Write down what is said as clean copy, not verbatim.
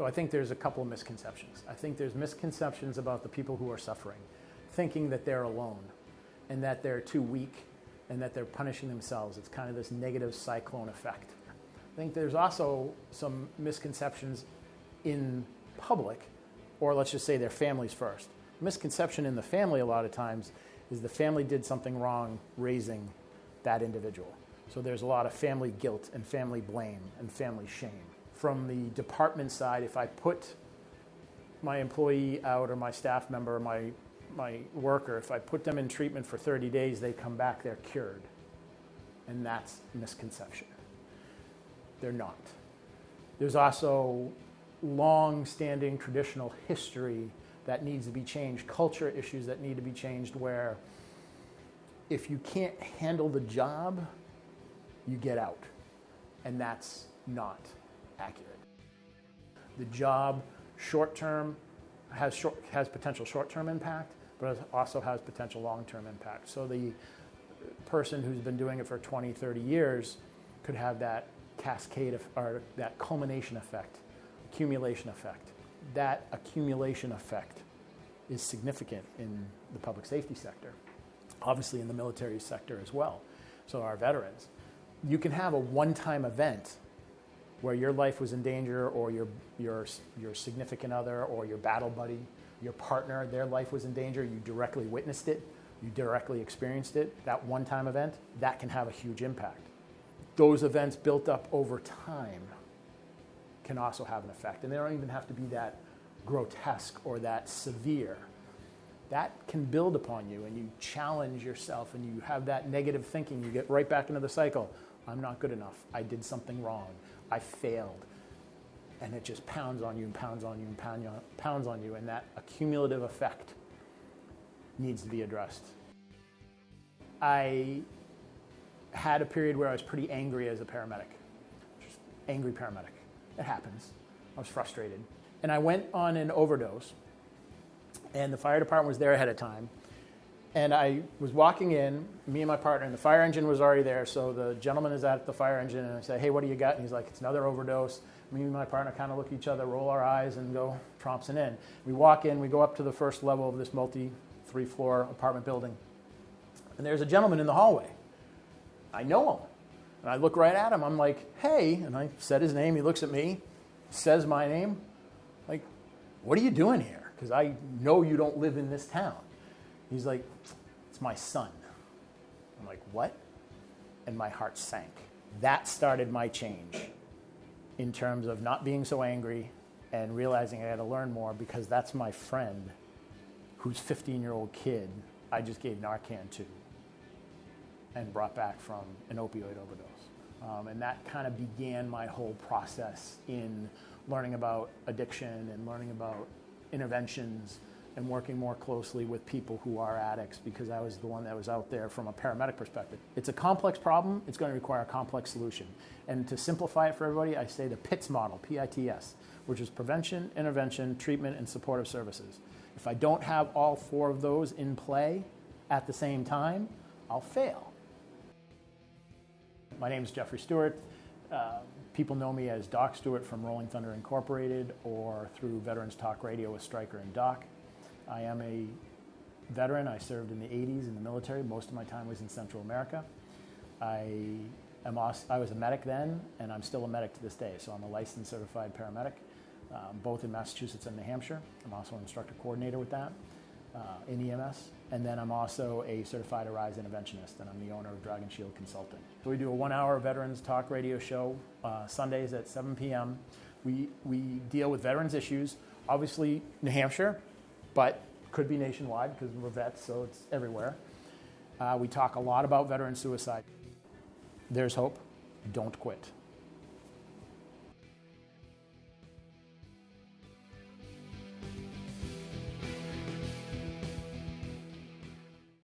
So I think there's a couple of misconceptions. I think there's misconceptions about the people who are suffering, thinking that they're alone and that they're too weak and that they're punishing themselves. It's kind of this negative cyclone effect. I think there's also some misconceptions in public, or let's just say their families first. Misconception in the family a lot of times is the family did something wrong raising that individual. So there's a lot of family guilt and family blame and family shame. From the department side, if I put my employee out or my staff member or my worker, if I put them in treatment for 30 days, they come back, they're cured. And that's a misconception. They're not. There's also long-standing traditional history that needs to be changed, culture issues that need to be changed, where if you can't handle the job, you get out. And that's not accurate. The job short-term has potential short-term impact, but it also has potential long-term impact. So the person who's been doing it for 20, 30 years could have that cascade or that culmination effect, accumulation effect. That accumulation effect is significant in the public safety sector, obviously in the military sector as well. So our veterans, you can have a one-time event where your life was in danger, or your significant other, or your battle buddy, your partner, their life was in danger. You directly witnessed it, you directly experienced it. That one-time event, that can have a huge impact. Those events built up over time can also have an effect, and they don't even have to be that grotesque or that severe. That can build upon you, and you challenge yourself, and you have that negative thinking. You get right back into the cycle. I'm not good enough. I did something wrong. I failed. And it just pounds on you and pounds on you and pounds on you, and that accumulative effect needs to be addressed. I had a period where I was pretty angry as a paramedic. Just angry paramedic. It happens. I was frustrated. And I went on an overdose, and the fire department was there ahead of time. And I was walking in, me and my partner, and the fire engine was already there. So the gentleman is at the fire engine, and I say, hey, what do you got? And he's like, it's another overdose. Me and my partner kind of look at each other, roll our eyes, and go trompsing in. We walk in, we go up to the first level of this three-floor apartment building. And there's a gentleman in the hallway. I know him. And I look right at him. I'm like, hey, and I said his name. He looks at me, says my name. Like, what are you doing here? Because I know you don't live in this town. He's like, it's my son. I'm like, what? And my heart sank. That started my change in terms of not being so angry and realizing I had to learn more, because that's my friend whose 15-year-old kid I just gave Narcan to and brought back from an opioid overdose. And that kind of began my whole process in learning about addiction and learning about interventions and working more closely with people who are addicts, because I was the one that was out there from a paramedic perspective. It's a complex problem. It's going to require a complex solution. And to simplify it for everybody, I say the PITS model, P-I-T-S, which is prevention, intervention, treatment, and supportive services. If I don't have all four of those in play at the same time, I'll fail. My name is Jeffrey Stewart. People know me as Doc Stewart from Rolling Thunder Incorporated, or through Veterans Talk Radio with Stryker and Doc. I am a veteran. I served in the 80s in the military. Most of my time was in Central America. I was a medic then, and I'm still a medic to this day. So I'm a licensed certified paramedic, both in Massachusetts and New Hampshire. I'm also an instructor coordinator with that in EMS. And then I'm also a certified ARISE interventionist, and I'm the owner of Dragon Shield Consulting. So we do a 1-hour Veterans Talk Radio show Sundays at 7 p.m. We deal with veterans issues, obviously New Hampshire, but could be nationwide because we're vets, so it's everywhere. We talk a lot about veteran suicide. There's hope. Don't quit.